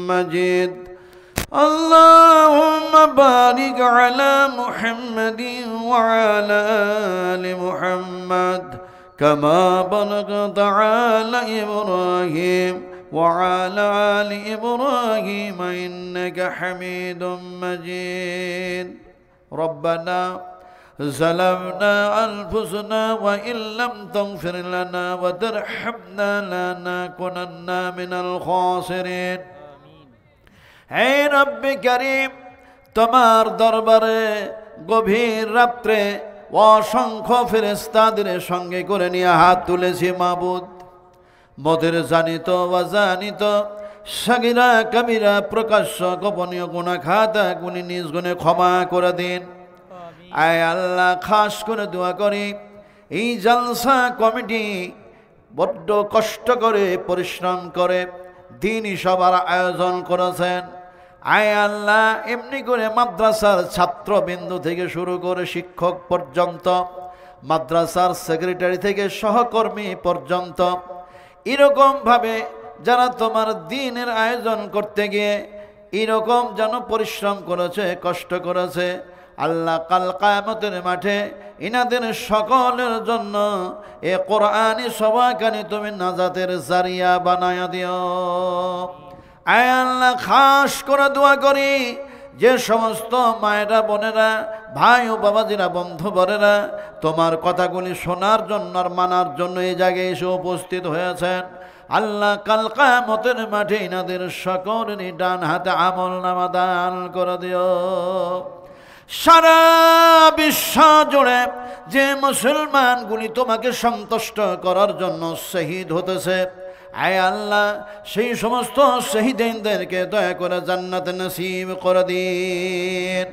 مجيد اللهم بارك على محمد وعلى آل محمد كما باركت على إبراهيم وعلى آل إبراهيم إنك حميد مجيد ربنا ظلمنا أنفسنا وإن لم تغفر لنا وترحمنا لنكونن من الخاسرين হে রব্বে কারীম তোমার দরবারে গভীর রাত্রে অসংখ্য ফেরেশতাদের সঙ্গে করে নিয়ে হাত তুলেছি মাবুদ মদের জানিত অজানিত সাগীরা কবিরা প্রকাশ্য গোপনীয় গুনাহ খাতা গুনি নিজ গুণে ক্ষমা করে দিন আয় আল্লাহ খাস করে দোয়া করি এই জলসা কমিটি বড্ড কষ্ট করে পরিশ্রম করে দিনই সবার আয়োজন করেছেন আয় আল্লাহ এমনি করে মাদ্রাসার ছাত্রবিন্দু থেকে শুরু করে শিক্ষক পর্যন্ত মাদ্রাসার সেক্রেটারি থেকে সহকর্মী পর্যন্ত এরকমভাবে যারা তোমার দ্বীনের আয়োজন করতে গিয়ে এরকম যেন পরিশ্রম করেছে কষ্ট করেছে আল্লাহ কাল কিয়ামতের মাঠে ইনাদের সকলের জন্য এ কোরআনি সভাখানি তুমি নাজাতের জারিয়া বানায়া দিও আয় আল্লাহ খাস করে দোয়া করি যে সমস্ত মায়েরা বোনেরা ভাই ও বাবাজিরা বন্ধু বরেরা তোমার কথাগুলি শোনার জন্য আর মানার জন্য এই জায়গায় এসে উপস্থিত হয়েছেন আল্লাহ কাল কিয়ামতের মাঠে ইনাদের সকলেরই ডান হাতে আমলনামা দান করে দিও সারা বিশ্ব জুড়ে যে মুসলমানগুলি তোমাকে সন্তুষ্ট করার জন্য শহীদ হতেছে আয় আল্লাহ সেই সমস্ত শহীদদেরকে দয়া করে জান্নাত নসিব করে দিন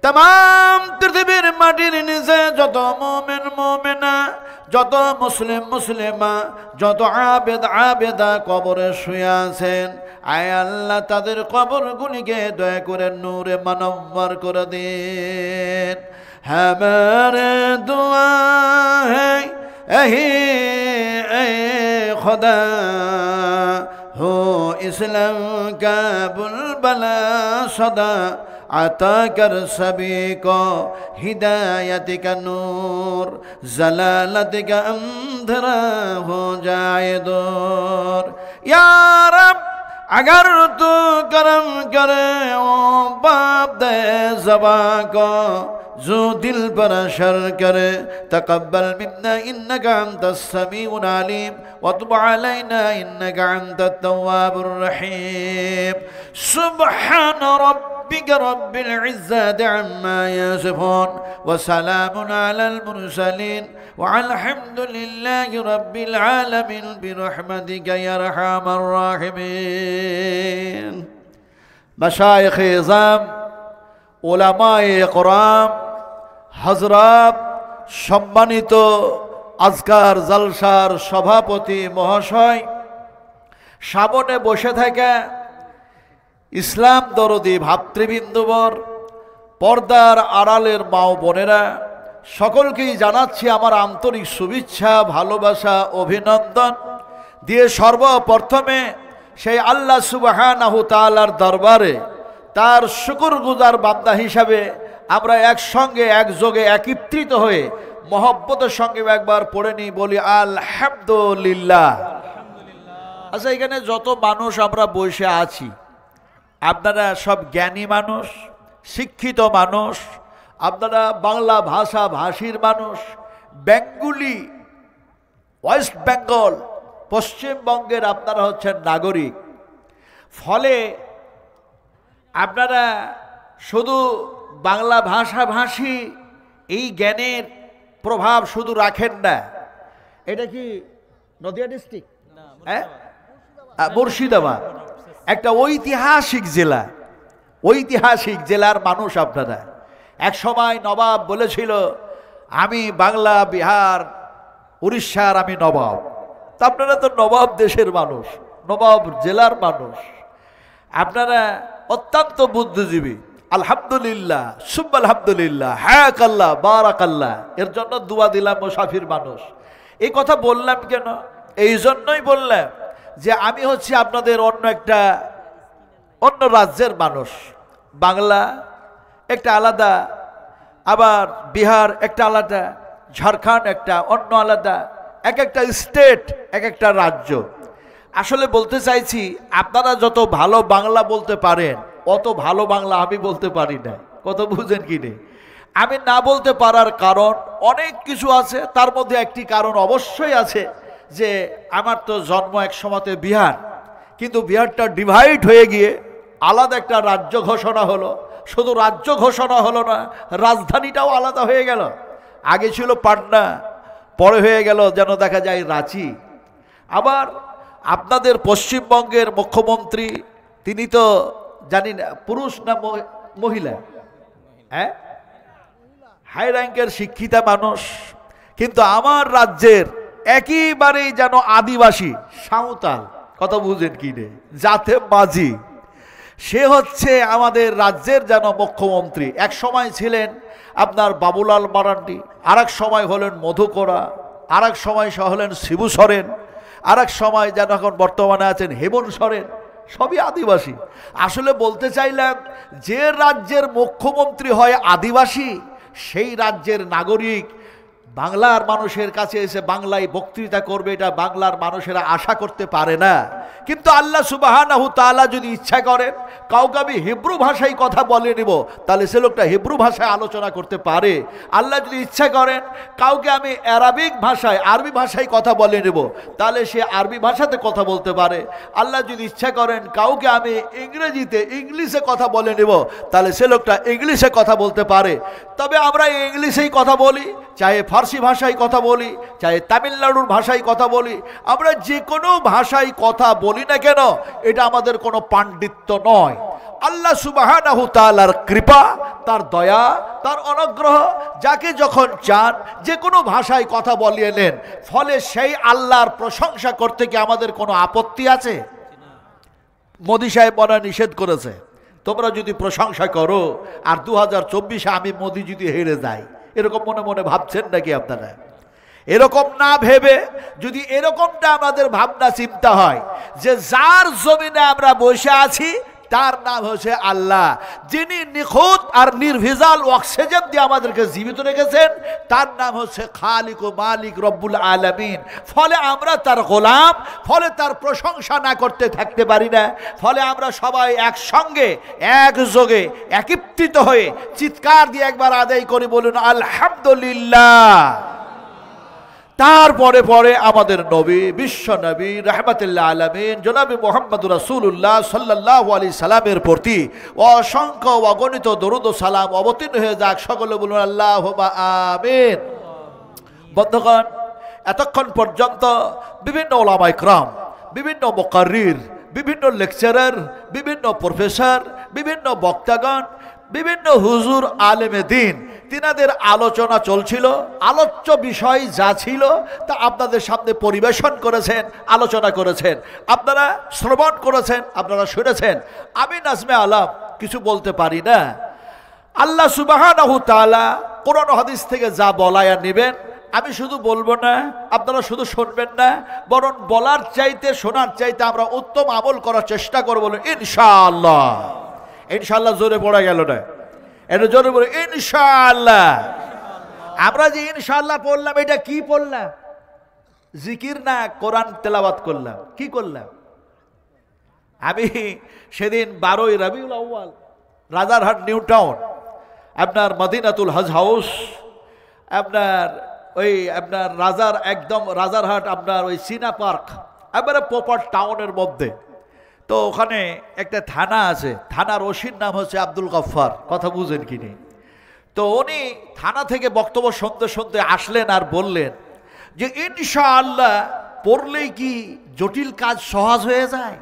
तमाम পৃথিবীর মাটির নিচে যত মুমিন মুমিনা যত মুসলিম মুসলিমা যত আবেদ আবেদা কবরে শুয়ে আছেন আয় আল্লাহ তাদের কবরগুলিকে দয়া করে নূরে মুনవ్বর করে দিন हमारे दुआ है ए खुदा हो इस्लाम का बुलबुला सदा आता कर सभी को हिदायत का नूर जलालत का अंधेरा हो जाए दूर या रब अगर तू करम करे ओ बाप दे ज़बा को जो दिल पर असर करे तकब्बल मिन्ना इन्नका अंतस समीउल अलीम वतुब अलैना इन्नका अंतत तव्वाबुर रहीम सुब्हान रब्बिक रब्बिल इज्जति अम्मा यसिफून व सलामुन अलल मुरसलीन والحمد لله رب العالمين برحمتك يا ارحم الراحمين مشايخ عظام উলামায়ে ইকরাম হযরত সম্মানিত আজকার জলসার সভাপতি মহাশয় সামনে বসে থাকা ইসলাম দরদি ভাতৃবৃন্দবর পর্দার আড়ালের মা ও বোনেরা সকলকেই জানাচ্ছি আমার আন্তরিক শুভেচ্ছা ভালোবাসা অভিনন্দন দিয়ে সর্বপ্রথমে সেই আল্লাহ সুবহানাহু তাআলার দরবারে তার শুকরগুজার বান্দা হিসাবে আমরা একসঙ্গে একযোগে একত্রিত হয়ে মহব্বতের সঙ্গে একবার পড়ে নিই বলি আলহামদুলিল্লাহ। আচ্ছা এখানে যত মানুষ আমরা বসে আছি আপনারা সব জ্ঞানী মানুষ শিক্ষিত মানুষ আপনারা বাংলা ভাষা ভাষীর মানুষ বেঙ্গলি ওয়েস্ট বেঙ্গল পশ্চিমবঙ্গের আপনারা হচ্ছেন নাগরিক ফলে আপনারা শুধু বাংলা ভাষাভাষী এই জ্ঞানের প্রভাব শুধু রাখেন না এটা কি নদিয়া ডিস্ট্রিক্ট হ্যাঁ মুর্শিদাবাদ একটা ঐতিহাসিক জেলা ঐতিহাসিক জেলার মানুষ আপনারা এক সময় নবাব বলেছিল আমি বাংলা বিহার উড়িষ্যার আমি নবাব তা আপনারা তো নবাব দেশের মানুষ নবাব জেলার মানুষ আপনারা অত্যন্ত বুদ্ধিজীবী আলহামদুলিল্লাহ সুব আলহামদুলিল্লাহ হায়াক আল্লাহ বারাক আল্লাহ এর জন্য দোয়া দিলাম মুসাফির মানুষ এই কথা বললাম কেন এই জন্যই বললাম যে আমি হচ্ছে আপনাদের অন্য একটা অন্য রাজ্যের মানুষ। বাংলা একটা আলাদা, আবার বিহার একটা আলাদা, ঝাড়খণ্ড একটা অন্য আলাদা, এক একটা স্টেট এক একটা রাজ্য। আসলে বলতে চাইছি, আপনারা যত ভালো বাংলা বলতে পারেন অত ভালো বাংলা আমি বলতে পারি না। কত বুঝেন কি নেই? আমি না বলতে পারার কারণ অনেক কিছু আছে, তার মধ্যে একটি কারণ অবশ্যই আছে যে আমার তো জন্ম এক সময়তে বিহার, কিন্তু বিহারটা ডিভাইড হয়ে গিয়ে আলাদা একটা রাজ্য ঘোষণা হলো। শুধু রাজ্য ঘোষণা হলো না, রাজধানীটাও আলাদা হয়ে গেল। আগে ছিল পাটনা, পরে হয়ে গেল যেন দেখা যায় রাঁচি। আবার আপনাদের পশ্চিমবঙ্গের মুখ্যমন্ত্রী তিনি তো জানি না পুরুষ না মহিলা, হ্যাঁ, হাই র্যাঙ্কের শিক্ষিতা মানুষ, কিন্তু আমার রাজ্যের একেবারেই যেন আদিবাসী সাঁওতাল। কথা বুঝেন কি রে, জাতে মাঝি, সে হচ্ছে আমাদের রাজ্যের যেন মুখ্যমন্ত্রী। এক সময় ছিলেন আপনার বাবুলাল মারান্ডি, আর এক সময় হলেন মধুকরা, আর এক সময় হলেন শিবু সরেন, আর এক সময় যেন এখন বর্তমানে আছেন হেমন্ত সরেন, সবই আদিবাসী। আসলে বলতে চাইলাম, যে রাজ্যের মুখ্যমন্ত্রী হয় আদিবাসী, সেই রাজ্যের নাগরিক বাংলার মানুষের কাছে এসে বাংলায় বক্তৃতা করবে, এটা বাংলার মানুষেরা আশা করতে পারে না। কিন্তু আল্লাহ সুবহানাহু তাআলা যদি ইচ্ছা করেন কাউকে আমি হিব্রু ভাষায় কথা বলে নিব, তাহলে সে লোকটা হিব্রু ভাষায় আলোচনা করতে পারে। আল্লাহ যদি ইচ্ছা করেন কাউকে আমি অ্যারাবিক ভাষায়, আরবি ভাষায় কথা বলে নেব, তাহলে সে আরবি ভাষাতে কথা বলতে পারে। আল্লাহ যদি ইচ্ছা করেন কাউকে আমি ইংরেজিতে, ইংলিশে কথা বলে নেব, তাহলে সে লোকটা ইংলিশে কথা বলতে পারে। তবে আমরা ইংলিশেই কথা বলি, চাহে ফার্সি ভাষায় কথা বলি, চাহে তামিলনাড়ুর ভাষায় কথা বলি, আমরা যে কোনো ভাষায় কথা বলি না কেন, এটা আমাদের কোনো পাণ্ডিত্য নয়। আল্লাহ সুবহানাহু তাআলার কৃপা, তার দয়া, তার অনুগ্রহ, যাকে যখন চান যে কোনো ভাষায় কথা বলিয়ে নেন, ফলে সেই আল্লাহর প্রশংসা করতে কি আমাদের কোনো আপত্তি আছে? মোদি সাহেব বলা নিষেধ করেছে, তোমরা যদি প্রশংসা করো আর 2024 আমি মোদি যদি হেরে যাই, এরকম মনে মনে ভাবছেন নাকি আপনারা? এরকম না ভেবে যদি এরকমটা আমাদের ভাবনা চিন্তা হয় যে যার জমিনে আমরা বসে আছি তার নাম হচ্ছে আল্লাহ, যিনি নিখুঁত আর নির্ভেজাল অক্সিজেন দিয়ে আমাদেরকে জীবিত রেখেছেন, তার নাম হচ্ছে খালিক ও মালিক রব্বুল আলামিন। ফলে আমরা তার গোলাম, ফলে তার প্রশংসা না করতে থাকতে পারি না। ফলে আমরা সবাই একসঙ্গে একযোগে একত্রিত হয়ে চিৎকার দিয়ে একবার আদায় করি, বলুন আলহামদুলিল্লাহ। তারপরে পরে আমাদের নবী, বিশ্ব নবী রাহমাতুল্লাহ আলামিন জনাবে মুহাম্মদুর রাসূলুল্লাহ সাল্লাল্লাহু আলাইহি সাল্লামের প্রতি অসংখ্য অগণিত দরুদ ও সালাম অবতীর্ণ হয়ে যাক। সকলে বলুন আল্লাহুম্মা আমিন। বন্ধুগণ, এতক্ষণ পর্যন্ত বিভিন্ন ওলামা ইকরাম, বিভিন্ন মুকাররির, বিভিন্ন লেকচারার, বিভিন্ন প্রফেসর, বিভিন্ন বক্তাগণ, বিভিন্ন হুজুর আলেমে দিন, তিনাদের আলোচনা চলছিল। আলোচ্য বিষয় যা ছিল তা আপনাদের সামনে পরিবেশন করেছেন, আলোচনা করেছেন, আপনারা শ্রবণ করেছেন, আপনারা শুনেছেন। আমি নাজমে আলম কিছু বলতে পারি না। আল্লাহ সুবহানাহু তাআলা কোরআন হাদিস থেকে যা বলায়া নেবেন, আমি শুধু বলবো না, আপনারা শুধু শুনবেন না, বরং বলার চাইতে শোনার চাইতে আমরা উত্তম আমল করার চেষ্টা করব ইনশাআল্লাহ। ইনশাআল্লাহ জোরে পড়া গেল না, এটা জোরে বলে ইনশাআল্লাহ। আমরা যে ইনশাআল্লাহ পড়লাম, এটা কি পড়লাম? জিকির না, কোরআন তেলাওয়াত করলাম। কি করলাম? আমি সেদিন 12ই রবিউল আউয়াল রাজারহাট নিউ টাউন, আপনার মদিনাতুল হজ হাউস, আপনার ওই আপনার রাজার একদম রাজারহাট আপনার ওই সিনা পার্ক, একবারে প্রপার টাউনের মধ্যে। তো ওখানে একটা থানা আছে, থানার ওসির নাম হচ্ছে আব্দুল গফফার। কথা বুঝেন কি নেই? তো উনি থানা থেকে বক্তব্য শুনতে শুনতে আসলেন আর বললেন যে ইনশাআল্লাহ পড়লেই কি জটিল কাজ সহজ হয়ে যায়?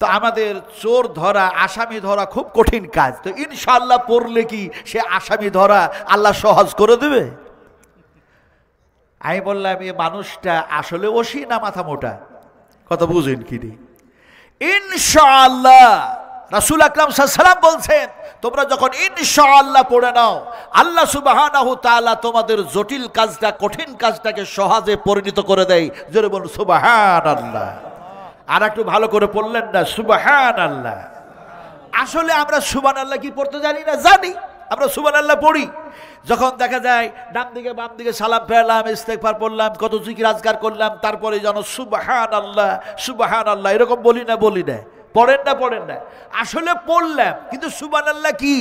তো আমাদের চোর ধরা, আসামি ধরা খুব কঠিন কাজ, তো ইনশাআল্লাহ পড়লে কি সে আসামি ধরা আল্লাহ সহজ করে দেবে? আমি বললাম, এই মানুষটা আসলে ওসি না মাথা মোটা? কথা বুঝেন কি নেই? ইনশাআল্লাহ রাসূল আকরাম সাল্লাল্লাহু আলাইহি ওয়াসাল্লাম বলছেন, তোমরা যখন ইনশাআল্লাহ পড়ে নাও, আল্লাহ সুবহানাহু তাআলা তোমাদের জটিল কাজটা, কঠিন কাজটাকে সহজে পরিণত করে দেয়। জোরে বলুন সুবহানাল্লাহ। আর একটু ভালো করে পড়লেন না সুবহানাল্লাহ। আসলে আমরা সুবহানাল্লাহ কি পড়তে জানি না? জানি, আমরা সুবহানাল্লাহ পড়ি। যখন দেখা যায় ডান দিকে বাম দিকে সালাম ফেরলাম, ইস্তেগফার পড়লাম, কত জিকির আজকার করলাম, তারপরে যেন সুবহানাল্লাহ সুবহানাল্লাহ এরকম বলি না? বলি না? পড়েন না? পড়েন না? আসলে পড়লাম, কিন্তু সুবহানাল্লাহ কি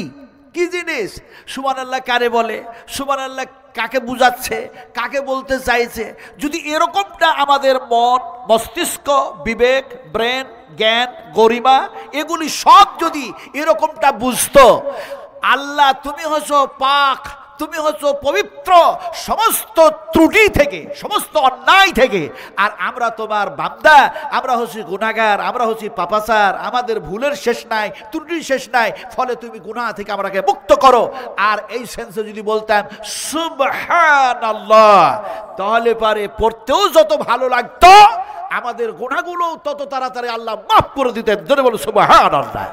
কি জিনিস? সুবহানাল্লাহ কারে বলে? সুবহানাল্লাহ কাকে বুঝাচ্ছে? কাকে বলতে চাইছে? যদি এরকমটা আমাদের মন, মস্তিষ্ক, বিবেক, ব্রেন, জ্ঞান, গরিমা এগুলি সব যদি এরকমটা বুঝতো, আল্লাহ তুমি হচ্ছো পাক, তুমি হচ্ছো পবিত্র সমস্ত ত্রুটি থেকে, সমস্ত অন্যায় থেকে, আর আমরা তোমার বান্দা, আমরা হচ্ছি গুনাহগার, আমরা হচ্ছি পাপাচার, আমাদের ভুলের শেষ নাই, ত্রুটির শেষ নাই, ফলে তুমি গুনাহ থেকে আমাকে মুক্ত করো। আর এই সেন্সে যদি বলতাম সুবহানাল্লাহ, তাহলে পারে পড়তেও যত ভালো লাগতো, আমাদের গুনাহগুলো তত তাড়াতাড়ি আল্লাহ মাফ করে দিতেন। জোরে বলো সুবহানাল্লাহ।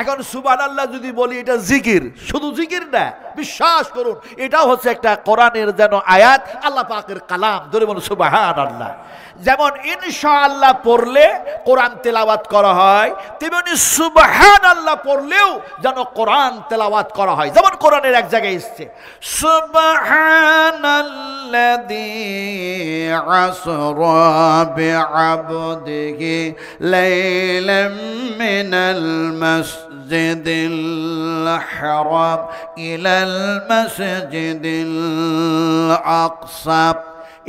এখন সুবহানাল্লাহ যদি বলি, এটা জিকির, শুধু জিকির না, বিশ্বাস করুন এটাও হচ্ছে একটা কোরআনের যেন আয়াত, আল্লাহ পাকের কালাম। ধরে বলুন সুবহানাল্লাহ। যেমন ইনশাআল্লাহ পড়লে কোরআন তেলাওয়াত করা হয়, তেমনি সুবহানাল্লাহ পড়লেও যেন কোরআন তেলাওয়াত করা হয়। যেমন কোরআনের এক জায়গায় এসেছে সুবহানাল্লাযী আসরা বিআবদিহি লাইলাম মিনাল মাসজিদিল হারাম ইলাল মাসজিদিল আকসা।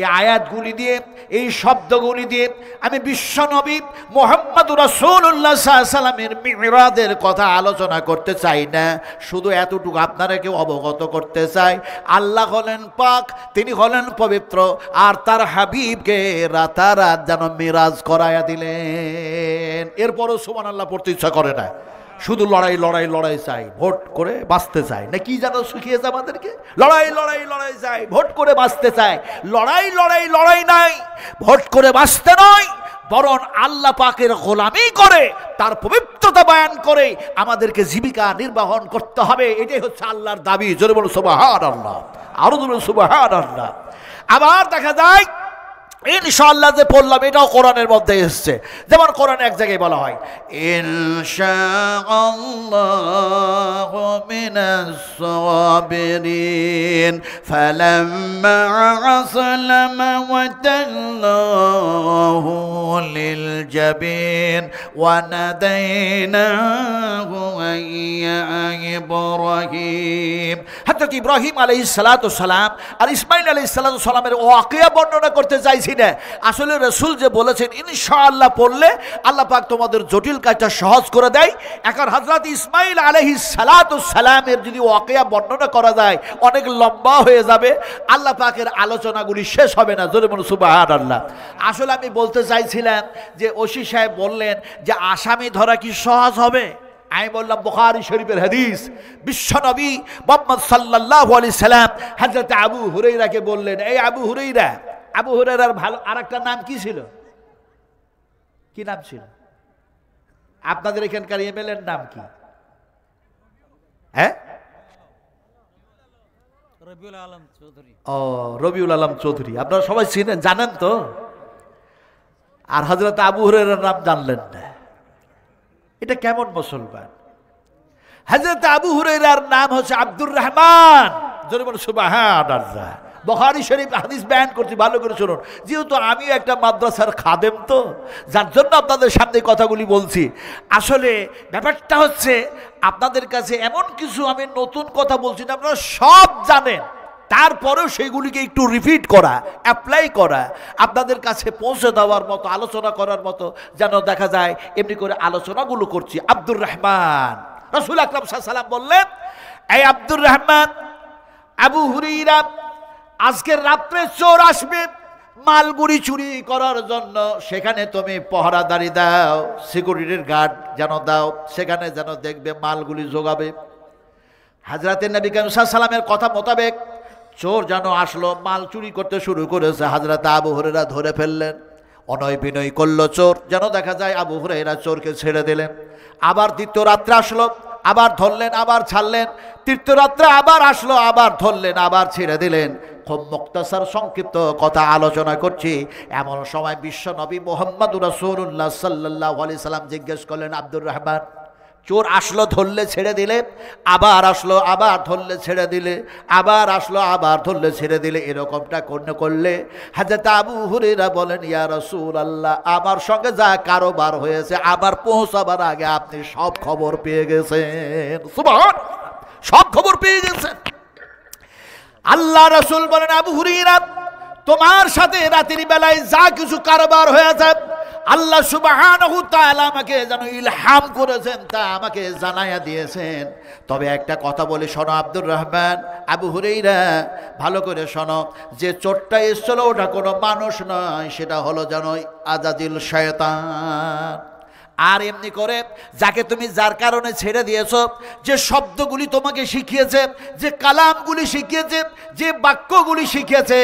এই আয়াতগুলি দিয়ে, এই শব্দগুলি দিয়ে আমি বিশ্বনবী মুহাম্মদুর রাসূলুল্লাহ সাল্লাল্লাহু আলাইহি সাল্লামের মিরাজের কথা আলোচনা করতে চাই না, শুধু এতটুকু আপনাদেরকে অবগত করতে চাই, আল্লাহ হলেন পাক, তিনি হলেন পবিত্র, আর তার হাবিবকে রাতারাত যেন মিরাজ করায়া দিলেন। এরপরও সুবহানাল্লাহ পড়তে ইচ্ছা করে না, শুধু লড়াই লড়াই লড়াই চাই, ভোট করে বাঁচতে চাই, না কি যেন শিখিয়েছে আমাদেরকে, লড়াই লড়াই লড়াই চাই, ভোট করে বাঁচতে চাই। লড়াই লড়াই লড়াই নাই, ভোট করে বাঁচতে নয়, বরং আল্লাহ পাকের গোলামি করে, তার পবিত্রতা বয়ান করে আমাদেরকে জীবিকা নির্বাহন করতে হবে। এটাই হচ্ছে আল্লাহর দাবি। জোরে বলুন সুবহানাল্লাহ, আরো বলুন সুবহানাল্লাহ। আবার দেখা যায় ইনশাআল্লাহ যে পড়লাম এটাও কোরআনের মধ্যে এসেছে। যেমন কোরআনে এক জায়গায় বলা হয় ইনশাআল্লাহু মিনাস সাবিরিন ফালাম্মা আসালামা ওয়া তাল্লাহু লিল জাবিন ওয়া নাদাইনাহু ইয়া ইব্রাহিম। হযরত ইব্রাহিম আলাইহিস সালাতু সালাম আর ইসমাঈল আলাইহিস সালাতু সালামের ওয়াকিয়া বর্ণনা করতে চাইছি না। আসলে রাসূল যে বলেছেন ইনশাআল্লাহ পড়লে আল্লাহ পাক তোমাদের জটিল কাজটা সহজ করে দেয়। এখন হযরত ইসমাঈল আলাইহিস সালাতু সালামের যদি ওয়াকিয়া বর্ণনা করা যায় অনেক লম্বা হয়ে যাবে, আল্লাহ পাকের আলোচনাগুলি শেষ হবে না। জোরে বলুন সুবহানাল্লাহ। আসলে আমি বলতে চাইছিলাম যে ওসি সাহেব বললেন যে আসামি ধরা কি সহজ হবে? আমি বললাম বুখারী শরীফের হাদিস, বিশ্বনবী মুহাম্মদ সাল্লাল্লাহু আলাইহি সাল্লাম হযরত আবু হুরায়রাকে বললেন, এই আবু হুরায়রা, আবু হুরায়রার ভালো আরেকটা নাম কি ছিল? কি নাম ছিল? আপনাদের এখানকার এমএলএর নাম কি? হ্যাঁ, রবিউল আলম চৌধুরী। ও, রবিউল আলম চৌধুরী। আপনারা সবাই চিনেন, জানেন তো। আর হযরত আবু হুরায়রার নাম জানলেন না, এটা কেমন মুসলমান? হযরত আবু হুরায়রার নাম হচ্ছে আব্দুর রহমান। জোরে বলুন সুবহানাল্লাহ। বুখারী শরীফ হাদিস বয়ান করছি, ভালো করে শুনুন। যেহেতু আমি একটা মাদ্রাসার খাদেম, তো যার জন্য আপনাদের সামনে কথাগুলি বলছি। আসলে ব্যাপারটা হচ্ছে আপনাদের কাছে এমন কিছু আমি নতুন কথা বলছি না, আপনারা সব জানেন, তারপরেও সেগুলিকে একটু রিপিট করা, অ্যাপ্লাই করা, আপনাদের কাছে পৌঁছে দেওয়ার মতো, আলোচনা করার মতো যেন দেখা যায়, এমনি করে আলোচনাগুলো করছি। আব্দুর রহমান, রাসূল আকরাম সাল্লাল্লাহু আলাইহি ওয়াসাল্লাম বললেন, এই আব্দুর রহমান, আবু হুরায়রা, আজকের রাত্রে চোর আসবে মালগুড়ি চুরি করার জন্য, সেখানে তুমি পহরাদারি দাও, সিকিউরিটির গার্ড যেন দাও, সেখানে যেন দেখবে মালগুলি জোগাবে। হযরত নবী করিম সাল্লাল্লাহু আলাইহি ওয়াসাল্লামের কথা মোতাবেক চোর যেন আসলো, মাল চুরি করতে শুরু করেছে। হযরত আবু হুরায়রা ধরে ফেললেন, অনয় বিনয় করলো চোর, যেন দেখা যায় আবু হুরায়রা চোরকে ছেড়ে দিলেন। আবার দ্বিতীয় রাত্রে আসলো, আবার ধরলেন, আবার ছাড়লেন। তৃতীয় রাত্রে আবার আসলো, আবার ধরলেন, আবার ছেড়ে দিলেন। খুব মুক্তাসার সংক্ষিপ্ত কথা আলোচনা করছি। এমন সময় বিশ্ব নবী মুহাম্মদুর রাসূলুল্লাহ সাল্লাল্লাহু আলাইহি সাল্লাম জিজ্ঞেস করলেন, আব্দুর রহমান, চোর আসলো, ধরলে ছেড়ে দিলে, আবার আসলো, আবার ধরলে ছেড়ে দিলে, আবার আসলো, আবার ধরলে ছেড়ে দিলে, এরকমটা করলে হযরত আবু হুরায়রা বলেন, ইয়া রাসূলুল্লাহ, আমার সঙ্গে যা কারবার হয়েছে আবার পৌঁছাবার আগে আপনি সব খবর পেয়ে গেছেন। সুবহান, সব খবর পেয়ে গেছেন। আল্লাহ রাসূল বলেন, আবু হুরায়রা, তোমার সাথে রাতের বেলায় যা কিছু কারবার হয়েছে আল্লাহ সুবহানাহু তাআলা আমাকে যেন ইলহাম করেছেন, তা আমাকে জানায়া দিয়েছেন। তবে একটা কথা বলি, শোনো আব্দুর রহমান, আবু হুরায়রা, ভালো করে শোনো, যে চোরটা এসেছিল ওটা কোনো মানুষ নয়, সেটা হলো যেন আজাজিল শয়তান। আর এমনি করে যাকে তুমি যার কারণে ছেড়ে দিয়েছো, যে শব্দগুলি তোমাকে শিখিয়েছে, যে কালামগুলি শিখিয়েছে, যে বাক্যগুলি শিখিয়েছে,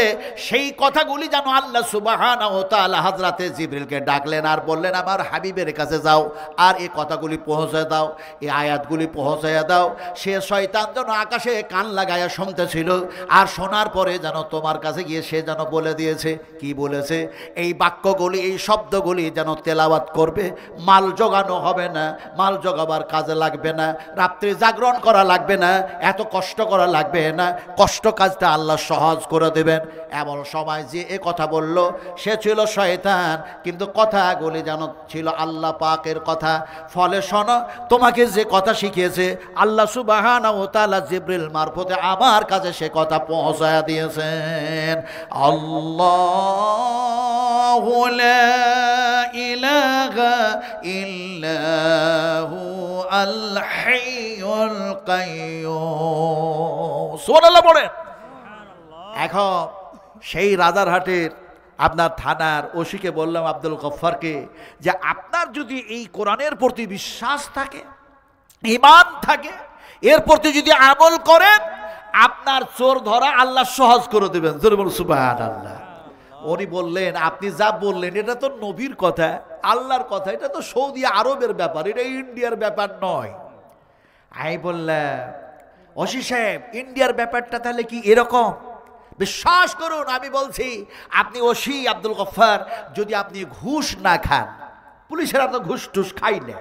সেই কথাগুলি যেন আল্লাহ সুবহানাহু ওয়া তাআলা হযরতে জিবরিলকে ডাকলেন আর বললেন, আমার হাবিবের কাছে যাও আর এই কথাগুলি পৌঁছে দাও, এই আয়াতগুলি পৌঁছে দাও। সে শয়তান যেন আকাশে কান লাগায়া শুনতেছিল, আর শোনার পরে যেন তোমার কাছে গিয়ে সে যেন বলে দিয়েছে, কি বলেছে, এই বাক্যগুলি, এই শব্দগুলি যেন তেলাওয়াত করবে, মাল জোগানো হবে না, মাল জোগাবার কাজে লাগবে না, রাত্রি জাগরণ করা লাগবে না, এত কষ্ট করা লাগবে না, কষ্ট কাজটা আল্লাহ সহজ করে দেবেন। এমন সময় যে এ কথা বলল সে ছিল শয়তান, কিন্তু কথাগুলি যেন ছিল আল্লাহ পাকের কথা। ফলে শোনো, তোমাকে যে কথা শিখিয়েছে আল্লাহ সুবহানাহু ওয়া তাআলা জিবরিল মারফতে আমার কাছে সে কথা পৌঁছায়া দিয়েছেন। আল্লাহু লা ইলাহা ইল্লাহু আল হাইয়ুল কাইয়্যুম। সুবহানাল্লাহ বলেন। এখন সেই রাজারহাটের আপনার থানার ওসিকে বললাম, আব্দুল গফফারকে, যে আপনার যদি এই কোরআনের প্রতি বিশ্বাস থাকে, ঈমান থাকে, এর প্রতি যদি আমল করেন, আপনার চোর ধরা আল্লাহ সহজ করে দেবেন। জোরে বলুন সুবহানাল্লাহ। উনি বললেন, আপনি যা বললেন এটা তো নবীর কথা, আল্লাহর কথা, এটা তো সৌদি আরবের ব্যাপার, এটা ইন্ডিয়ার ব্যাপার নয়। আমি বললাম, ওসি সাহেব, ইন্ডিয়ার ব্যাপারটা তাহলে কি এরকম? বিশ্বাস করুন, আমি বলছি, আপনি ওসি আব্দুল গফফার, যদি আপনি ঘুষ না খান, পুলিশেরা তো ঘুষ টুস খাই না,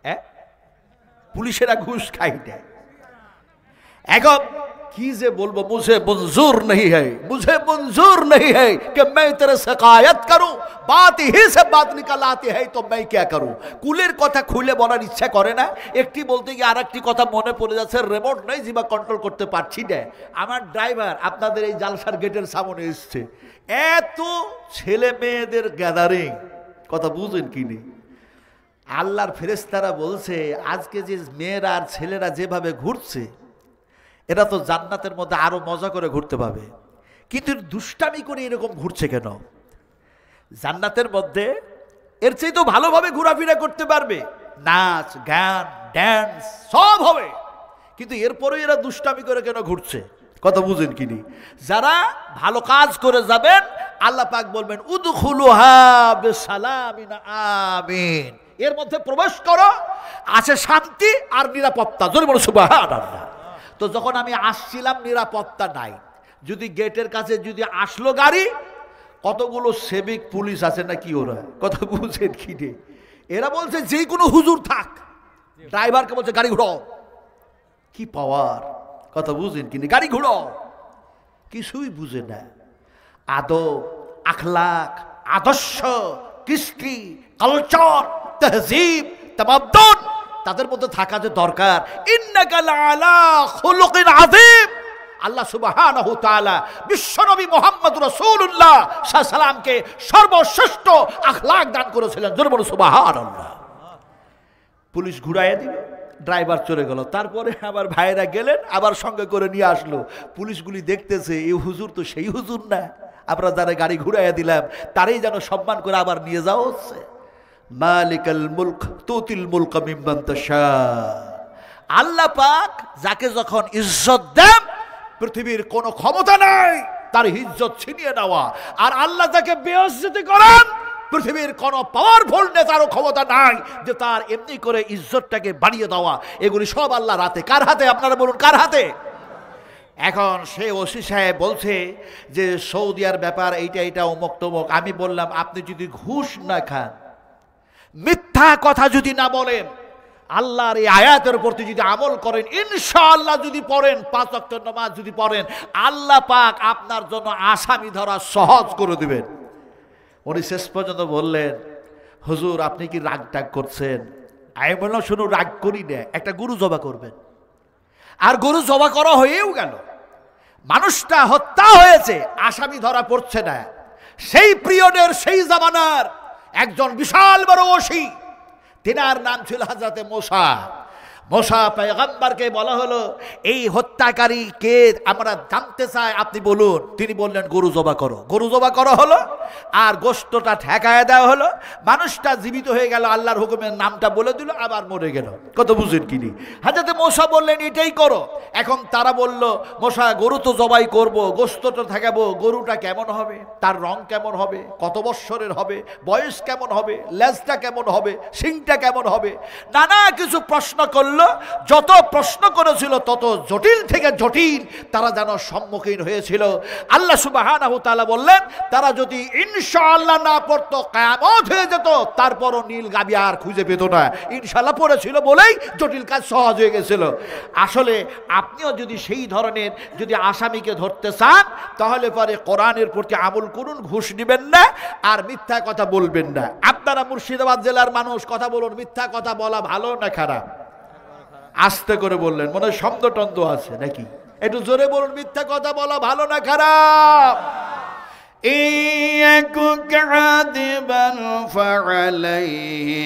হ্যাঁ, পুলিশেরা ঘুষ খাই না। এখন की जे बोलबो, मुझे मंजूर नहीं है, मुझे मंजूर नहीं है कि मैं तेरे शिकायत करूं, बात ही से बात निकल आती है तो मैं क्या करूं। कुलेर कथा खुले বলার ইচ্ছা করে না, একটি বলতে গিয়ে আরেকটি কথা মনে পড়ে যাচ্ছে, রিমোট নাই জিবা কন্ট্রোল করতে পারছি না। আমার ড্রাইভার আপনাদের এই জালসার গেটের সামনে এসেছে, এত ছেলে মেয়েদের গ্যাদারিং, কথা বুঝেন কি নেই। আল্লাহর ফেরেশতারা বলছে, আজকে যে মেয়েরা আর ছেলেরা যেভাবে ঘুরছে, এরা তো জান্নাতের মধ্যে আরো মজা করে ঘুরতে পাবে, কিন্তু দুষ্টামি করে এরকম ঘুরছে কেন? জান্নাতের মধ্যে এর চেয়ে তো ভালোভাবে ঘোরাফেরা করতে পারবে, নাচ গান ড্যান্স সব হবে, কিন্তু এরপরে এরা দুষ্টামি করে কেন ঘুরছে? কথা বুঝেন কিনি। যারা ভালো কাজ করে যাবেন, আল্লাহ পাক বলবেন, উদখুলুহা বিসালামিন আমিন, এর মধ্যে প্রবেশ করো, আছে শান্তি আর নিরাপত্তা। জোরে বলো সুবহানাল্লাহ। তো যখন আমি আসছিলাম, নিরাপত্তা নাই, যদি গেটের কাছে যদি আসলো গাড়ি, কতগুলো সেবিক পুলিশ আছে নাকি, ওরা কথা বুঝেন কি রে, এরা বলছে যে কোনো হুজুর থাক, ড্রাইভারকে বলছে গাড়ি ঘুরাও, কি পাওয়ার, কথা বুঝেন কিনি, গাড়ি ঘুরাও, কিছুই বুঝে না। আদব, আখলাক, আদর্শ, কৃষ্টি, কালচার, তহজিব, তামাদ্দুন তাদের মধ্যে থাকা যে দরকার। ইন্নাকা লাআলা খুলুকিন আযীম। আল্লাহ সুবহানাহু ওয়া তাআলা বিশ্বনবী মুহাম্মদ রাসূলুল্লাহ সাল্লাল্লাহু আলাইহি সাল্লামকে সর্বশ্রেষ্ঠ আখলাক দান করেছিলেন। জোরে বলুন সুবহানাল্লাহ। পুলিশ ঘুরাইয়া দিল, ড্রাইভার চলে গেল, তারপরে আবার ভাইরা গেলেন, আবার সঙ্গে করে নিয়ে আসলো। পুলিশগুলি দেখতেছে, এই হুজুর তো সেই হুজুর না, আমরা যারা গাড়ি ঘুরাইয়া দিলাম তারই যেন সম্মান করে আবার নিয়ে যাওয়া হচ্ছে। মালিকাল মুলক তুতিল মুলক মিম্মান তাশা। আল্লাহ পাক যাকে যখন ইজ্জত দেন, পৃথিবীর কোনো ক্ষমতা নাই তার ইজ্জত ছিনিয়ে নেওয়া, আর আল্লাহ যাকে বেইজ্জতি করেন, পৃথিবীর কোনো পাওয়ারফুল নেতারও ক্ষমতা নাই যে তার এমনি করে ইজ্জতটাকে বাড়িয়ে দেওয়া। এগুলি সব আল্লাহর হাতে। কার হাতে? আপনারা বলুন, কার হাতে? এখন সে ওসি সাহেব বলছে যে সৌদিয়ার ব্যাপার এইটা এইটা অমুক তমুক। আমি বললাম, আপনি যদি ঘুষ না খান, মিথ্যা কথা যদি না বলেন, আল্লাহর এই আয়াতের প্রতি যদি আমল করেন, ইনশাআল্লাহ যদি পড়েন, 5 ওয়াক্ত নামাজ যদি পড়েন, আল্লাহ পাক আপনার জন্য আসামি ধরা সহজ করে দিবেন। উনি শেষ পর্যন্ত বললেন, হুজুর আপনি কি রাগ টাগ করছেন? আমি বললাম, শুনুন, রাগ করি না, একটা গরু জবা করবেন। আর গরু জবা করা হয়েও গেল, মানুষটা হত্যা হয়েছে, আসামি ধরা পড়ছে না। সেই পিরিয়ডের, সেই জামানার একজন বিশাল বড় ওসি, তিনার নাম ছিল হযরতে মুসা। মুসা পয়গম্বরকে বলা হলো, এই হত্যাকারী কে আমরা জানতে চাই, আপনি বলুন। তিনি বললেন, গরু জবা করো। গরু জবা করা হলো, আর গোশতটা ঠেকায় দেওয়া হলো। মানুষটা জীবিত হয়ে গেল, আল্লাহর হুকুমের নামটা বলে দিল, আবার মরে গেল। কত বুঝেন কিনি? হযরতে মুসা বললেন, এটাই করো। এখন তারা বলল, মুসা গরু তো জবাই করব, গোশতটা ঠেকাবো, গরুটা কেমন হবে, তার রং কেমন হবে, কত বৎসরের হবে, বয়স কেমন হবে, লেজটা কেমন হবে, শিংটা কেমন হবে, নানা কিছু প্রশ্ন করল। যত প্রশ্ন করেছিল তত জটিল থেকে জটিল তারা যেন সম্মুখীন হয়েছিল। আল্লাহ সুবহানাহু ওয়া তাআলা বললেন, তারা যদি ইনশাআল্লাহ না পড়তো, কিয়ামত হয়ে যেত, তারপরও নীল গাবি আর খুঁজে পেত না। ইনশাআল্লাহ পড়েছিল বলেই জটিল কাজ সহজ হয়ে গেছিল। আসলে আপনিও যদি সেই ধরনের যদি আসামিকে ধরতে চান, তাহলে পরে কোরআনের প্রতি আমল করুন, ঘুষ নেবেন না, আর মিথ্যা কথা বলবেন না। আপনারা মুর্শিদাবাদ জেলার মানুষ, কথা বলুন, মিথ্যা কথা বলা ভালো না খারাপ? আস্তে করে বললেন, মনে হয় শব্দ টন্দ আছে নাকি? একটু জোরে বলুন, মিথ্যা কথা বলা ভালো না খারাপ? ইয়াকু কাযিবান ফাআলাইহি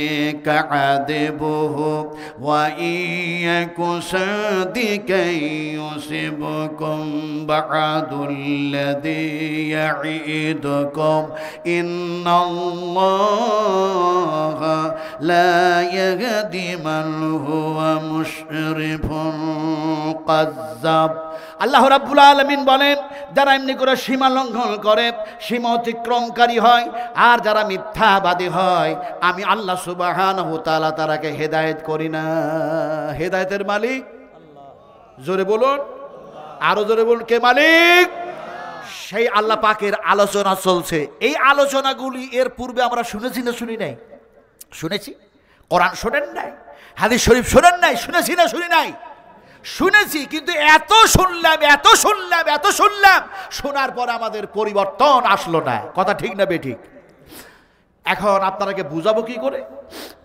কাযিবুহু ওয়া ইয়াকু সাদিকান ইউসিবুকুম বা'দুল্লাযী ইয়াঈদুকুম ইন্নাল্লাহা লা ইয়াহদি মান হুয়া মুশরিফুন কাযযাব। আল্লাহ রাব্বুল আলামিন বলেন, যারা এমনি করে সীমা লঙ্ঘন করে, সীমা অতিক্রমকারী হয়, আর যারা মিথ্যাবাদী হয়, আমি আল্লাহ সুবহানাহু ওয়া তাআলা তারাকে হেদায়েত করি না। হেদায়েতের মালিক আল্লাহ। জোরে বলুন, আরো জোরে বলুন, কে মালিক? সেই আল্লাহ পাকের আলোচনা চলছে। এই আলোচনাগুলি এর পূর্বে আমরা শুনেছি না শুনি নাই? শুনেছি। কোরআন শোনেন নাই? হাদিস শরীফ শোনেন নাই? শুনেছি না শুনি নাই? শুনেছি, কিন্তু এত শুনলাম, এত শুনলাম, এত শুনলাম, শোনার পর আমাদের পরিবর্তন আসলো না। কথা ঠিক না বেঠিক? এখন আপনারাকে বুঝাবো কি করে?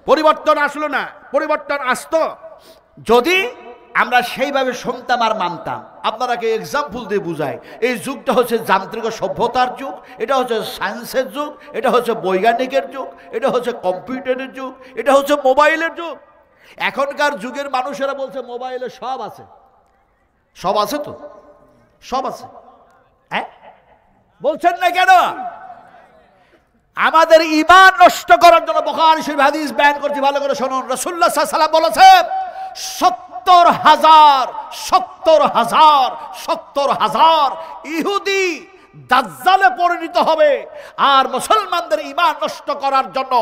পরিবর্তন আসলো না। পরিবর্তন আসতো যদি আমরা সেইভাবে শুনতাম আর মানতাম। আপনারাকে এক্সাম্পল দিয়ে বুঝাই। এই যুগটা হচ্ছে যান্ত্রিক সভ্যতার যুগ, এটা হচ্ছে সায়েন্সের যুগ, এটা হচ্ছে বৈজ্ঞানিকের যুগ, এটা হচ্ছে কম্পিউটারের যুগ, এটা হচ্ছে মোবাইলের যুগ। এখনকার যুগের মানুষেরা বলছে মোবাইলে সব আছে। সব আছে তো? সব আছে, হ্যাঁ? বলছেন না কেন? আমাদের ঈমান নষ্ট করার জন্য বুখারী শরীফ হাদিস বয়ান করছি, ভালো করে শুনুন। রাসূলুল্লাহ সাল্লাল্লাহু আলাইহি ওয়াসাল্লাম বলেছেন, ৭০,০০০ ইহুদি দাজ্জালে পরিণত হবে, আর মুসলমানদের ঈমান নষ্ট করার জন্য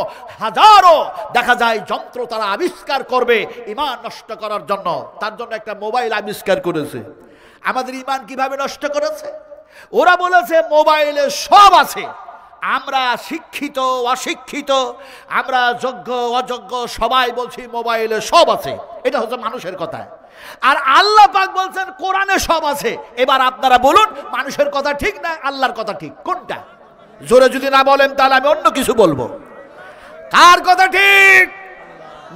হাজারো দেখা যায় যন্ত্র তারা আবিষ্কার করবে ঈমান নষ্ট করার জন্য। তার জন্য একটা মোবাইল আবিষ্কার করেছে। আমাদের ঈমান কিভাবে নষ্ট করেছে? ওরা বলেছে মোবাইলে সব আছে। আমরা শিক্ষিত অশিক্ষিত, আমরা যোগ্য অযোগ্য, সবাই বলছি মোবাইলে সব আছে। এটা হচ্ছে মানুষের কথা। আর আল্লাহ পাক বলছেন কোরআনে সব আছে। এবার আপনারা বলুন, মানুষের কথা ঠিক না আল্লাহর কথা ঠিক? কোনটা? জোরে যদি না বলেন তাহলে আমি অন্য কিছু বলবো। কার কথা ঠিক?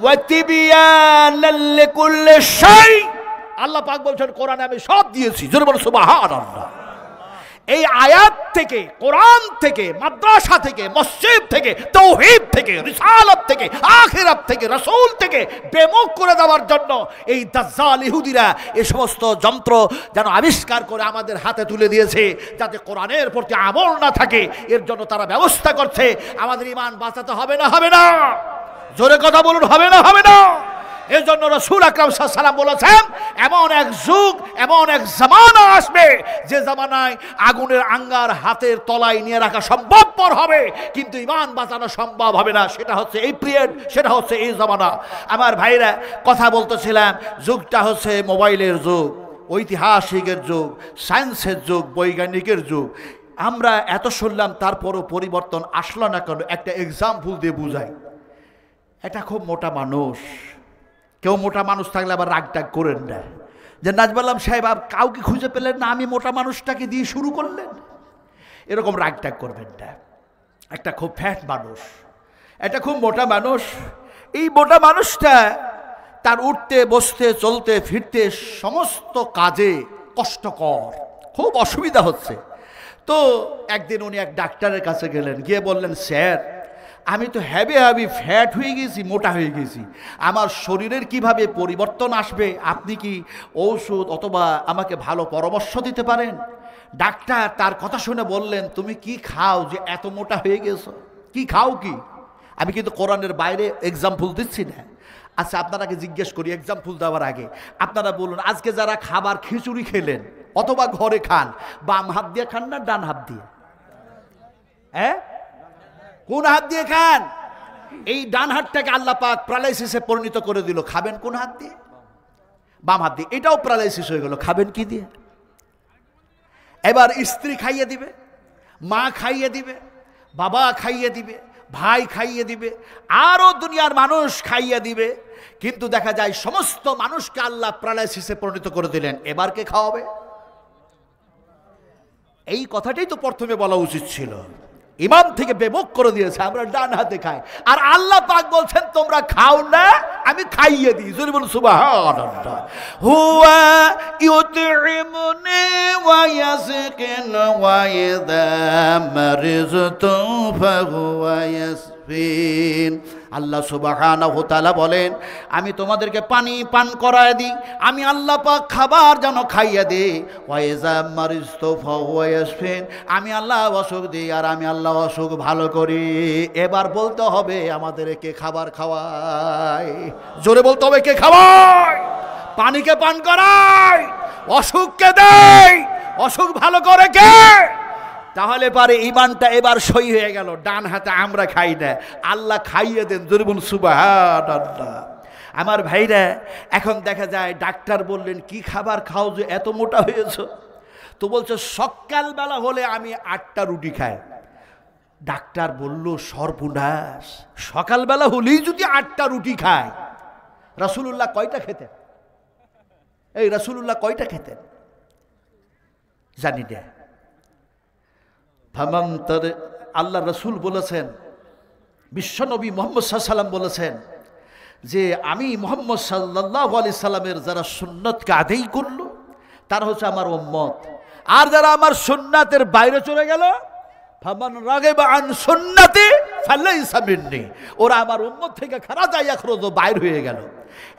ওয়াতিবিয়ানাল লিকুল্লি শাই। আল্লাহ পাক বলছেন কোরআনে আমি সব দিয়েছি। জোরে বলুন সুবহানাল্লাহ। এই আয়াত থেকে, কোরআন থেকে, মাদ্রাসা থেকে, মসজিদ থেকে, তাওহীদ থেকে, রিসালাত থেকে, আখিরাত থেকে, রাসূল থেকে বেমুখ করে দেওয়ার জন্য এই দাজ্জাল ইহুদিরা এই সমস্ত যন্ত্র যেন আবিষ্কার করে আমাদের হাতে তুলে দিয়েছে, যাতে কোরআনের প্রতি আমল না থাকে। এর জন্য তারা ব্যবস্থা করছে। আমাদের ঈমান বাঁচাতে হবে না? হবে না? জোরে কথা বলুন, হবে না? হবে না? এই জন্য রাসূল আকরাম সাল্লাল্লাহু আলাইহি ওয়াসাল্লাম বলেছেন, এমন এক যুগ, এমন এক জামানা আসবে, যে জামানায় আগুনের আঙ্গার হাতের তলায় নিয়ে রাখা সম্ভবপর হবে, কিন্তু ঈমান বাঁচানো সম্ভব হবে না। সেটা হচ্ছে এই পিরিয়ড, সেটা হচ্ছে এই জামানা। আমার ভাইরা, কথা বলতেছিলাম, যুগটা হচ্ছে মোবাইলের যুগ, ঐতিহাসিকের যুগ, সায়েন্সের যুগ, বৈজ্ঞানিকের যুগ। আমরা এত শুনলাম, তারপরও পরিবর্তন আসলো না কেন? একটা এক্সাম্পল দিয়ে বুঝাই। এটা খুব মোটা মানুষ, কেউ মোটা মানুষ থাকলে আবার রাগ টাগ করেন না যে নাজবাল্লাম সাহেব কাউকে খুঁজে পেলেন না, আমি মোটা মানুষটাকে দিয়ে শুরু করলেন, এরকম রাগ টাগ করবেন না। একটা খুব ফ্যাট মানুষ, একটা খুব মোটা মানুষ, এই মোটা মানুষটা তার উঠতে বসতে চলতে ফিরতে সমস্ত কাজে কষ্টকর, খুব অসুবিধা হচ্ছে। তো একদিন উনি এক ডাক্তারের কাছে গেলেন, গিয়ে বললেন, স্যার আমি তো হ্যাবি ফ্যাট হয়ে গেছি, মোটা হয়ে গেছি, আমার শরীরের কিভাবে পরিবর্তন আসবে, আপনি কি ঔষধ অথবা আমাকে ভালো পরামর্শ দিতে পারেন? ডাক্তার তার কথা শুনে বললেন, তুমি কি খাও যে এত মোটা হয়ে গেছো, কি খাও কি? আমি কিন্তু কোরআনের বাইরে এক্সাম্পল দিচ্ছি না। আচ্ছা আপনারাকে জিজ্ঞেস করি এক্সাম্পল দেওয়ার আগে, আপনারা বলুন আজকে যারা খাবার খিচুড়ি খেলেন অথবা ঘরে খান, বাম হাত দিয়ে খান না ডান হাত দিয়ে? হ্যাঁ, কোন হাত দিয়ে খান? এই ডান হাতটাকে আল্লাহ পাক প্যারালাইসিসে পরিণত করে দিল, খাবেন কোন হাত দিয়ে? বাম হাত দিয়ে। এটাও প্যারালাইসিস হয়ে গেল, খাবেন কি দিয়ে? এবার স্ত্রী খাইয়ে দিবে, মা খাইয়ে দিবে, বাবা খাইয়ে দিবে, ভাই খাইয়ে দিবে, আরো দুনিয়ার মানুষ খাইয়ে দিবে, কিন্তু দেখা যায় সমস্ত মানুষকে আল্লাহ প্যারালাইসিসে পরিণত করে দিলেন। এবার কে খাওয়াবে? এই কথাটাই তো প্রথমে বলা উচিত ছিল। ইমাম থেকে বেমুখ করে দিয়েছে, আমরা ডান হাতে খাই, আর আল্লাহ পাক বলছেন তোমরা খাও না, আমি খাইয়ে দিই। যদি বলুন সুবহানাল্লাহ। হুয়া ইউতইমুনি ওয়া ইয়াসকিন ওয়া ইযা মারিযতু ফাহুয়া ইয়াসফিন। আল্লাহ সুবহানাহু ওয়া তাআলা বলেন, আমি তোমাদেরকে পানি পান করায় দিই, আমি আল্লাহ পাক খাবার যেন খাইয়ে দিই। ওয়া ইযা মারিযতু ফাহুয়া ইয়াসফিন, আমি আল্লাহ অসুখ দিই আর আমি আল্লাহ অসুখ ভালো করি। এবার বলতে হবে আমাদেরকে খাবার খাওয়ায়, জোরে বলতে হবে কে খাওয়ায়? পানিকে পান করায়, অসুখকে দেয়, অসুখ ভালো করে কে? তাহলে পারে ইমানটা এবার সই হয়ে গেল। ডান হাতে আমরা খাই না, আল্লাহ খাইয়ে দেন। জোরে বলুন সুবহানাল্লাহ। আমার ভাইরা, এখন দেখা যায় ডাক্তার বললেন কি খাবার খাও যে এত মোটা হয়েছ? তো বলছে সকালবেলা হলে আমি 8টা রুটি খাই। ডাক্তার বলল সর্বনাশ, সকালবেলা হলেই যদি 8টা রুটি খায়, রাসূলুল্লাহ কয়টা খেতেন? এই রাসূলুল্লাহ কয়টা খেতেন জানি না। আল্লাহ রসুল বলেছেন, বিশ্বনবী মুহাম্মদ সাল্লাল্লাহু আলাইহি ওয়াসাল্লাম বলেছেন যে আমি মুহাম্মদ সাল্লাল্লাহু আলাইহি সাল্লামের যারা সুন্নতকে আদায় করলো তারা হচ্ছে আমার উম্মত, আর যারা আমার সুন্নাতের বাইরে চলে গেল ফামান রাগিবা আন সুন্নতি ফালাইসা মিন্নি, ওরা আমার উম্মত থেকে খারাজা ইয়াখরুজ, বাইর হয়ে গেল।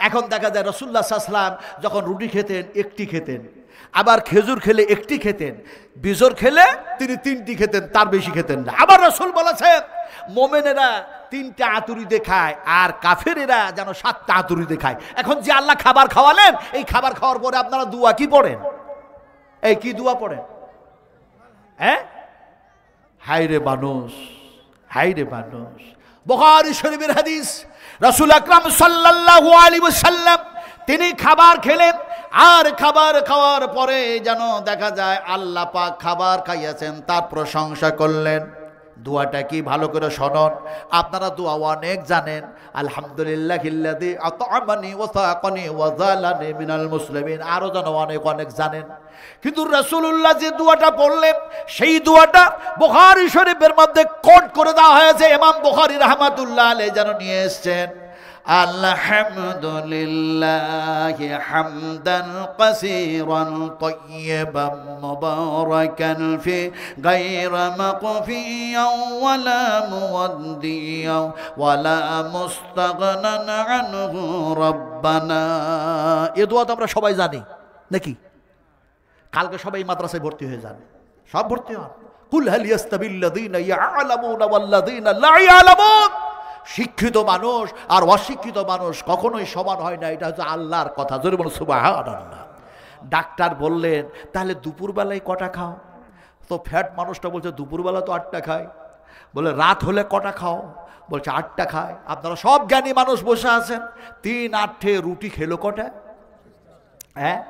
এখন দেখা যায় রাসূলুল্লাহ সাল্লাল্লাহু আলাইহি ওয়াসাল্লাম যখন রুটি খেতেন একটি খেতেন, আবার খেজুর খেলে একটি খেতেন, বিজর খেলে তিনি 3টি খেতেন, তার বেশি খেতেন না। আবার রাসূল বলেছেন মোমেনেরা 3টা আতুরিতে খায় আর কাফেরেরা যেন 7টা আতুরিতে খায়। এখন যে আল্লাহ খাবার খাওয়ালেন, এই খাবার খাওয়ার পরে আপনারা দোয়া কি পড়েন? এই কি দোয়া পড়েন? হ্যাঁ, হায়রে মানুষ, হায়রে মানুষ। বুখারী শরীফের হাদিস, রাসূল আকরাম সাল্লাল্লাহু আলাইহি ওয়াসাল্লাম তিনি খাবার খেলেন, আর খাবার খাওয়ার পরে যেন দেখা যায় আল্লাহ পাক খাবার খাইয়েছেন, তার প্রশংসা করলেন। দোয়াটা কি ভালো করে শুনুন, আপনারা দোয়া অনেক জানেন, আলহামদুলিল্লাহিল্লাযী আত'আমানি ওয়া সাকানি ওয়া জালানি মিনাল মুসলিমিন, আরো যেন অনেক অনেক জানেন। কিন্তু রাসূলুল্লাহ যে দোয়াটা পড়লেন, সেই দোয়াটা বুখারী শরীফের মধ্যে কোট করে দেওয়া হয়েছে। ইমাম বুখারী রাহমাতুল্লাহ আলাইহি যেন নিয়ে এসেছেন, আলহামদুলিল্লাহি হামদান কাসীরান তাইয়্যিবান মুবারাকান ফি গায়রা মাকফিয়ান ওয়ালা মুওয়াদ্দিয়ান ওয়ালা মুস্তাগনান আনহু রাব্বানা। এই দোয়া তো আমরা সবাই জানি নাকি? কালকে সবাই মাদ্রাসায় ভর্তি হয়ে যান, সব ভর্তি হন। কুল হাল ইয়াস্তাবিল্লাযীনা ইয়ালামুনা ওয়াল্লাযীনা লা ইয়ালামুন। শিক্ষিত মানুষ আর অশিক্ষিত মানুষ কখনোই সমান হয় না, এটা হচ্ছে আল্লাহর কথা। জোরে বলুন সুবহানাল্লাহ। ডাক্তার বললেন তাহলে দুপুরবেলায় কটা খাও? তো ফ্যাট মানুষটা বলছে দুপুরবেলা তো 8টা খায়। বলে রাত হলে কটা খাও? বলছে 8টা খায়। আপনারা সব জ্ঞানী মানুষ বসে আছেন, 3 8 রুটি খেলো কটা? হ্যাঁ,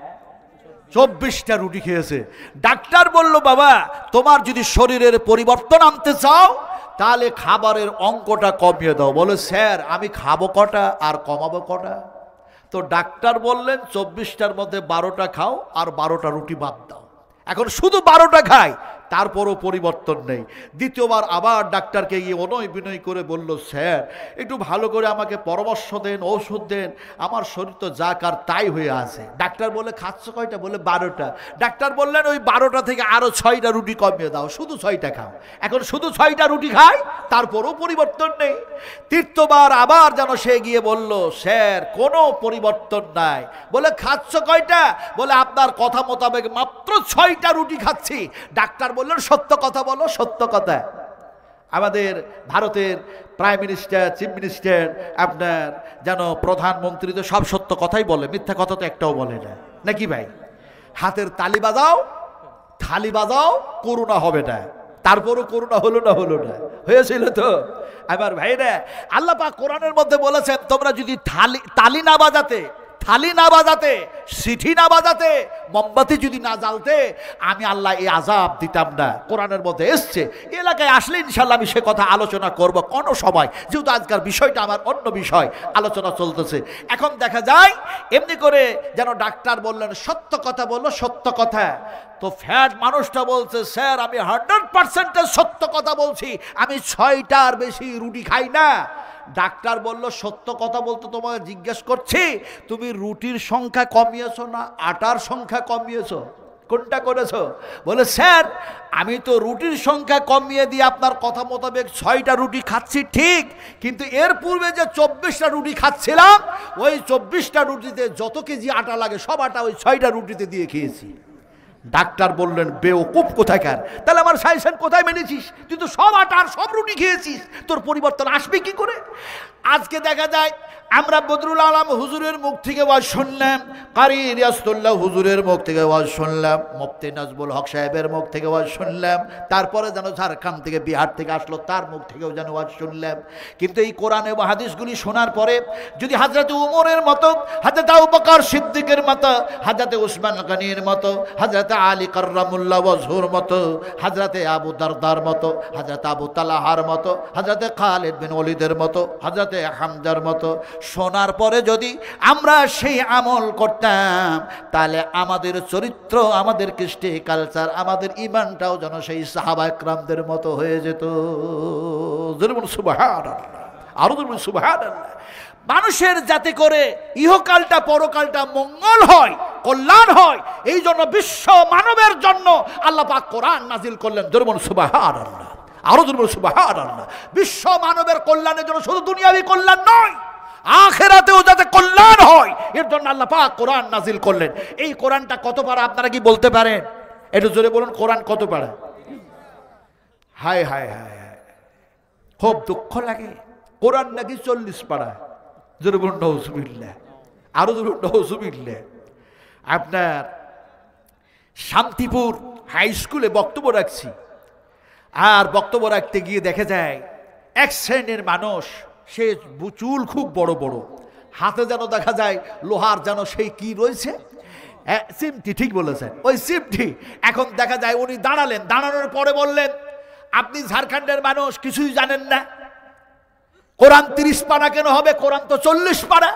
24টা রুটি খেয়েছে। ডাক্তার বলল বাবা তোমার যদি শরীরের পরিবর্তন আনতে চাও তাহলে খাবারের অঙ্কটা কমিয়ে দাও। বলে স্যার আমি খাবো কটা আর কমাবো কটা? তো তো ডাক্তার বললেন 24টার মধ্যে 12টা খাও আর 12টা রুটি বাদ দাও। এখন শুধু 12টা খায়, তারপরও পরিবর্তন নেই। দ্বিতীয়বার আবার ডাক্তারকে গিয়ে অনয় বিনয় করে বলল, স্যার একটু ভালো করে আমাকে পরামর্শ দেন, ঔষধ দেন, আমার শরীর তো যা কার তাই হয়ে আছে। ডাক্তার বলে, খাচ্ছ কয়টা? বলে 12টা। ডাক্তার বললেন, ওই 12টা থেকে আরো 6টা রুটি কমিয়ে দাও, শুধু 6টা খাও। এখন শুধু 6টা রুটি খায়, তারপরও পরিবর্তন নেই। তৃতীয়বার আবার যেন সে গিয়ে বলল, স্যার কোনো পরিবর্তন নাই। বলে, খাচ্ছ কয়টা? বলে, আপনার কথা মোতাবেক মাত্র 6টা রুটি খাচ্ছি। ডাক্তার বললেন, সত্য কথা বলো, সত্য কথা। আমাদের ভারতের প্রাইম মিনিস্টার, চিফ মিনিস্টার, আপনার যেন প্রধানমন্ত্রী তো সব সত্য কথাই বলে, মিথ্যা কথা তো একটাও বলে না, নাকি ভাই? হাতের তালি বাজাও, থালি বাজাও, করোনা হবে না। তারপরও করোনা হলো না, হলো না, হয়েছিল তো। আমার ভাইরা, আল্লাহ পাক কোরআনের মধ্যে বলেছেন, তোমরা যদি তালি না বাজাতে, থালি না বাজাতে, সিটি না বাজাতে, মোমবাতি যদি না জ্বালতে, আমি আল্লাহ এই আযাব দিতাম না। কোরআনের মধ্যে এসছে। এলাকায় আসলে ইনশাল্লাহ আমি সে কথা আলোচনা করব কোনো সময়, যেহেতু আজকের বিষয়টা আমার অন্য বিষয়, আলোচনা চলতেছে। এখন দেখা যায় এমনি করে যেন ডাক্তার বললেন, সত্য কথা বললো, সত্য কথা। তো ফ্যাট মানুষটা বলছে, স্যার আমি 100% সত্য কথা বলছি, আমি 6টার বেশি রুটি খাই না। ডাক্তার বলল, সত্য কথা বলতে তোমাকে জিজ্ঞেস করছি, তুমি রুটির সংখ্যা কমিয়েছো না আটার সংখ্যা কমিয়েছো? কোনটা করেছো? বলে, স্যার আমি তো রুটির সংখ্যা কমিয়ে দিয়ে আপনার কথা মোতাবেক 6টা রুটি খাচ্ছি ঠিক, কিন্তু এর পূর্বে যে 24টা রুটি খাচ্ছিলাম, ওই 24টা রুটিতে যত কেজি আটা লাগে সব আটা ওই 6টা রুটিতে দিয়ে খেয়েছি। ডাক্তার বললেন, বেওকুফ কোথাকার, তাহলে আমার সাজেশন কোথায় মেনেছিস? তুই তো সব আটা আর সব রুটি খেয়েছিস, তোর পরিবর্তন আসবে কি করে? আজকে দেখা যায় আমরা বদরুল আলম হুজুরের মুখ থেকে ওয়াজ শুনলাম, কারি রিয়াজতুল্লাহ হুজুরের মুখ থেকে ওয়াজ শুনলাম, মুফতি নাজবুল হক সাহেবের মুখ থেকে ওয়াজ শুনলাম, তারপরে যেন ঝাড়খণ্ড থেকে বিহার থেকে আসলো তার মুখ থেকেও যেন ওয়াজ শুনলাম। কিন্তু এই কোরআন এবং হাদিসগুলি শোনার পরে যদি হযরত উমরের মতো, হযরত আবু বকর সিদ্দিকের মতো, হযরত উসমান গনির মতো, হযরত আলী কাররামুল্লাহ ওয়াজহুর মতো, হযরত আবু দারদার মতো, হযরত আবু তালহার মতো, হযরত খালিদ বিন ওয়ালিদের মতো, হযরত হামজার মতো শোনার পরে যদি আমরা সেই আমল করতাম, তাহলে আমাদের চরিত্র, আমাদের কৃষ্টি কালচার, আমাদের ঈমানটাও যেন সেই সাহাবা একরামদের মতো হয়ে যেত। সুবহানাল্লাহ, আরো সুবহানাল্লাহ। মানুষের যাতে করে ইহকালটা পরকালটা মঙ্গল হয়, কল্যাণ হয়, এই জন্য বিশ্ব মানবের জন্য আল্লাহ পাক কোরআন নাজিল করলেন। জোরে সুবহানাল্লাহ, আরো জোরে সুবহানাল্লাহ। বিশ্ব মানবের কল্যাণের জন্য শুধু দুনিয়াবি কল্যাণ নয়, আখিরাতেও যাতে কল্যাণ হয়, এর জন্য আল্লাহ পাক কোরআন নাজিল করলেন। এই কোরআনটা কত পারা আপনারা কি বলতে পারেন? একটু জোরে বলুন, কোরআন কত পারা? হায় হায় হায় হায়, খুব দুঃখ লাগে। কোরআন নাকি 40 পারা। জোরে বলুন নাউজুবিল্লাহ, আরো জোরে নাউজুবিল্লাহ। আপনার শান্তিপুর হাই স্কুলে বক্তব্য রাখছি, আর বক্তব্য রাখতে গিয়ে দেখা যায় এক শ্রেণীর মানুষ, সে চুল খুব বড় বড়, হাতে যেন দেখা যায় লোহার যেন সেই কি রয়েছে, চিমটি, ঠিক বলেছেন, ওই চিমটি। এখন দেখা যায় উনি দাঁড়ালেন, দাঁড়ানোর পরে বললেন, আপনি ঝাড়খণ্ডের মানুষ, কিছুই জানেন না, কোরআন 30 পারা কেন হবে? কোরআন তো 40 পারা।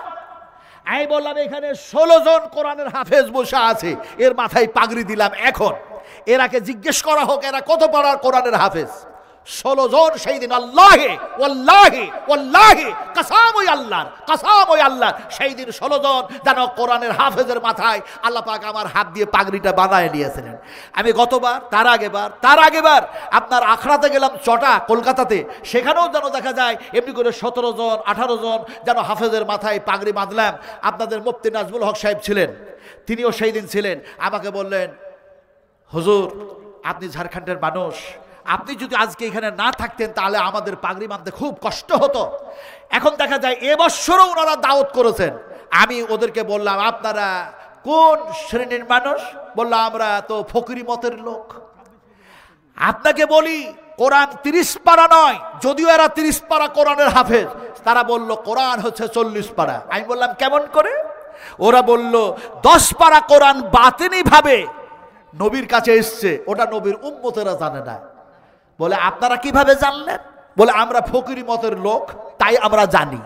আমি বললাম, এখানে 16 জন কোরআনের হাফেজ বসে আছে, এর মাথায় পাগড়ি দিলাম। এখন এরাকে জিজ্ঞেস করা হোক, এরা কত পারার কোরআনের হাফেজ? 16 জন। সেই দিন আল্লাহে ওয়াল্লাহি ওয়াল্লাহি, কসম ওই আল্লাহর, কসম ওই আল্লাহর, সেই দিন 16 জন যেন কোরআনের হাফেজের মাথায় আল্লাহ পাক আমার হাত দিয়ে পাগড়িটা বানায় নিয়েছিলেন। আমি গতবার, তার আগেবার আপনার আখড়াতে গেলাম, চটা, কলকাতাতে, সেখানেও যেন দেখা যায় এমনি করে 17 জন 18 জন যেন হাফেজের মাথায় পাগড়ি বাঁধলাম। আপনাদের মুফতি নাজবুল হক সাহেব ছিলেন, তিনিও সেই দিন ছিলেন। আমাকে বললেন, হুজুর আপনি ঝাড়খণ্ডের মানুষ, আপনি যদি আজকে এখানে না থাকতেন তাহলে আমাদের পাগড়ি বাঁধতে খুব কষ্ট হতো। এখন দেখা যায় এবছরও ওনারা দাওয়াত করেছেন। আমি ওদেরকে বললাম, আপনারা কোন শ্রেণীর মানুষ? বললাম, আমরা তো ফকিরি মতের লোক। আপনাকে বলি, কোরআন 30 পারা নয়, যদিও এরা 30 পারা কোরআনের হাফেজ, তারা বলল কোরআন হচ্ছে 40 পারা। আমি বললাম, কেমন করে? ওরা বলল, 10 পারা কোরআন বাতিনি ভাবে নবীর কাছে এসছে, ওটা নবীর উম্মতেরা জানে না। বলে, আপনারা কিভাবে জানলেন? বলে, আমরা ফকিরি মতের লোক, তাই আমরা জানি।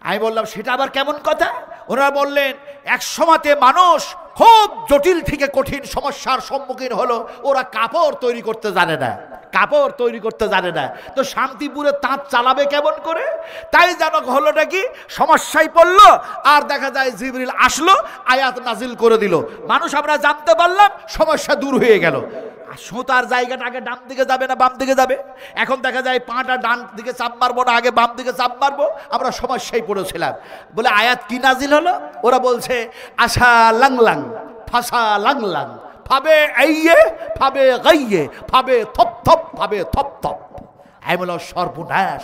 আমি বললাম, সেটা আবার কেমন কথা? ওনারা বললেন এক সময়তে মানুষ খুব জটিল থেকে কঠিন সমস্যার সম্মুখীন হলো, ওরা কাপড় তৈরি করতে জানে না, কাপড় তৈরি করতে জানে না, তো শান্তিপুরে তাঁত চালাবে কেমন করে? তাই যেন হলোটা কি, সমস্যায় পড়লো, আর দেখা যায় জিবরিল আসলো, আয়াত নাজিল করে দিল, মানুষ আমরা জানতে পারলাম, সমস্যা দূর হয়ে গেল। সুতার জায়গাটা আগে ডান দিকে যাবে না বাম দিকে যাবে, এখন দেখা যায় পাটা ডান দিকে চাপ মারবো না আগে বাম দিকে চাপ মারবো, আমরা সমস্যায় পড়েছিলাম। বলে আয়াত কি নাজিল হলো? ওরা বলছে আশা লাংলাং ফাঁসা লাংলাং ফাবে আইয়ে ফাবে গাইয়ে ফাবে থপ থপ ফাবে থপ থপ। আমি বললাম সর্বনাশ,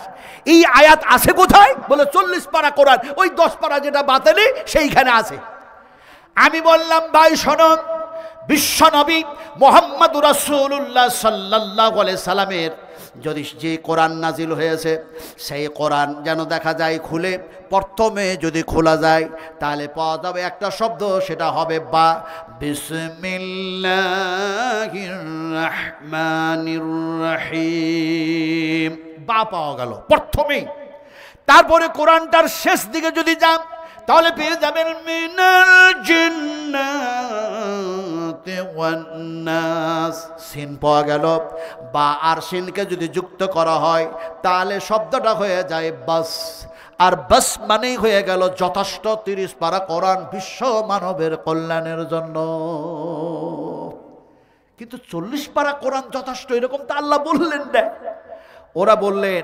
এই আয়াত আছে কোথায়? বলে 40 পারা কোরআন, ওই 10 পারা যেটা বাতিলি সেইখানে আছে। আমি বললাম ভাই শোনো, বিশ্বনবী মুহাম্মদুর রাসূলুল্লাহ সাল্লাল্লাহু আলাইহি সাল্লামের যদি যে কোরআন নাজিল হয়েছে সেই কোরআন যেন দেখা যায় খুলে, প্রথমে যদি খোলা যায় তাহলে পাওয়া যাবে একটা শব্দ, সেটা হবে বা বিসমিল্লাহির রহমানির রহিম, বা পাওয়া গেল প্রথমেই। তারপরে কোরআনটার শেষ দিকে যদি যান তাহলে পেয়ে যাবেন মিনাল জিন্নাতি ওয়ান নাস, সিন পাওয়া গেল। বা আর সিনকে যদি যুক্ত করা হয় তাহলে শব্দটা হয়ে যায় বাস, আর বাস মানেই হয়ে গেল যথেষ্ট 30 পারা কোরআন বিশ্ব মানবের কল্যাণের জন্য। কিন্তু 40 পারা কোরআন যথেষ্ট এরকম তো আল্লাহ বললেন না। ওরা বললেন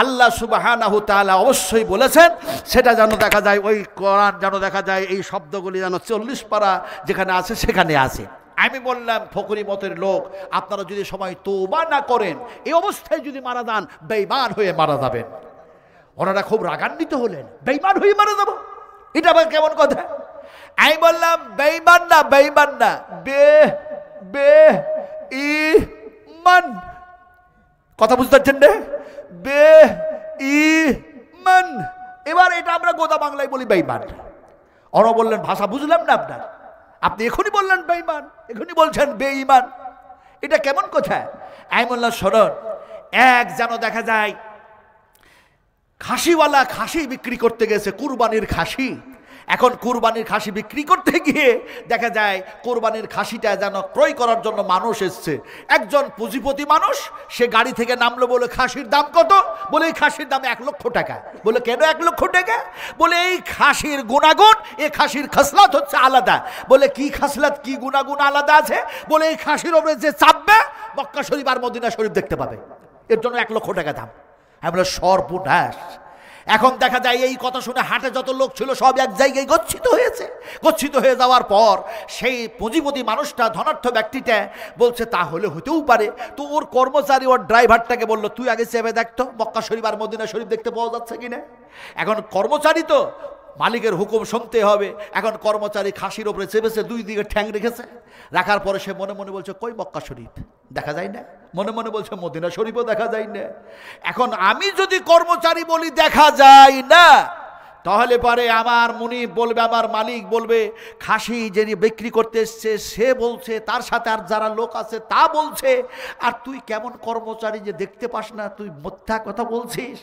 আল্লাহ সুবহানাহু তাআলা অবশ্যই বলেছেন, সেটা যেন দেখা যায় ওই কোরআন যেন দেখা যায় এই শব্দগুলি যেন 40 পারা যেখানে আছে সেখানে আছে। আমি বললাম ফকরি মতের লোক, আপনারা যদি সময় তওবা না করেন এই অবস্থায় যদি মারা যান বেঈমান হয়ে মারা যাবেন। ওনারা খুব রাগান্বিত হলেন, বেঈমান হয়ে মারা যাব, এটা আবার কেমন কথা? আমি বললাম বেঈমান না, বেঈমান না, বে-বে-ঈমান, কথা বুঝতে পারছেন না? বে-ঈমান, এবার এটা আমরা গোদা বাংলায় বলি বেঈমান। ওরা বললেন ভাষা বুঝলাম না আপনার, আপনি এখনই বললেন বেঈমান, এখনই বলছেন বেঈমান, এটা কেমন কথা? আমি বললাম শোনেন, এক যেন দেখা যায় খাসিওয়ালা খাসি বিক্রি করতে গেছে, কুরবানির খাসি। এখন কুরবানির খাসি বিক্রি করতে গিয়ে দেখা যায় কুরবানির খাসিটা যেন ক্রয় করার জন্য মানুষ এসছে। একজন পুঁজিপতি মানুষ, সে গাড়ি থেকে নামলো, বলে খাসির দাম কত? বলে এই খাসির দাম 1 লক্ষ টাকা। বলে কেন 1 লক্ষ টাকা? বলে এই খাসির গুণাগুণ, এই খাসির খাসলাত হচ্ছে আলাদা। বলে কি খাসলাত কি গুণাগুণ আলাদা আছে? বলে এই খাসির ওপরে যে চাপবে মক্কা শরীফ আর মদিনা শরীফ দেখতে পাবে, এর জন্য 1 লক্ষ টাকা দাম। আমি বলে সর্বনাশ। এখন দেখা যায় এই কথা শুনে হাটে যত লোক ছিল সব এক জায়গায় গচ্ছিত হয়েছে। গচ্ছিত হয়ে যাওয়ার পর সেই পুঁজিপতি মানুষটা, ধনার্থ ব্যক্তিটা বলছে তাহলে হতেও পারে। তো ওর কর্মচারী ওর ড্রাইভারটাকে বলল তুই আগে চেপে দেখতো মক্কা শরীফ আর মদিনা শরীফ দেখতে পাওয়া যাচ্ছে কিনা। এখন কর্মচারী তো মালিকের হুকুম শুনতে হবে। এখন কর্মচারী খাসির ওপরে চেপেছে, 2 দিকে ঠ্যাং রেখেছে, রাখার পরে সে মনে মনে বলছে কই মক্কা শরীফ দেখা যায় না, মনে মনে বলছে মদিনা শরীফও দেখা যায় না। এখন আমি যদি কর্মচারী বলি দেখা যায় না, তাহলে পরে আমার মুনিব বলবে, আমার মালিক বলবে খাসি যিনি বিক্রি করতে এসছে সে বলছে, তার সাথে আর যারা লোক আছে তা বলছে, আর তুই কেমন কর্মচারী যে দেখতে পাস না, তুই মিথ্যা কথা বলছিস।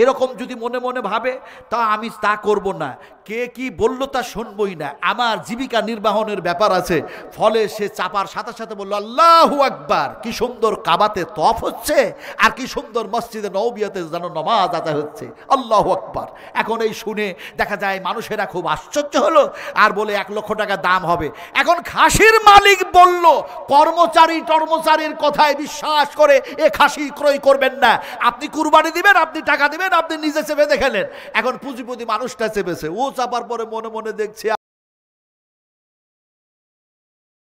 এরকম যদি মনে মনে ভাবে তা আমি তা করব না, কে কি বললো তা শুনবই না, আমার জীবিকা নির্বাহনের ব্যাপার আছে। ফলে সে চাপার সাথে সাথে বলল আল্লাহু আকবার, কি সুন্দর কাবাতে তওয়াফ হচ্ছে আর কি সুন্দর মসজিদে নববিয়াতে যেন নামাজ আদায় হচ্ছে, আল্লাহু আকবার। এখন এই শুনে দেখা যায় মানুষেরা খুব আশ্চর্য হলো, আর বলে 1 লক্ষ টাকা দাম হবে। এখন খাসির মালিক বলল কর্মচারীর কথায় বিশ্বাস করে এ খাসি ক্রয় করবেন না, আপনি কুরবানি দিবেন, আপনি টাকা দিবেন, আপনি নিজে চেপে দেখেলেন। এখন পুঁজিপতি মানুষটা চেপেছে, ও চাপার পরে মনে মনে দেখছে